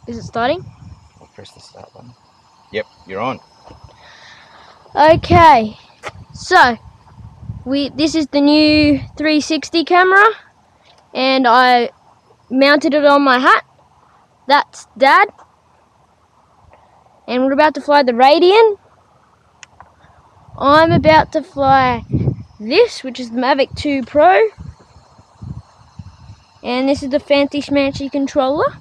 Is it starting? I'll press the start button. Yep, you're on. Okay, so this is the new 360 camera, and I mounted it on my hat. That's Dad, and we're about to fly the Radian. I'm about to fly this, which is the Mavick V Pro, and this is the fancy schmancy controller.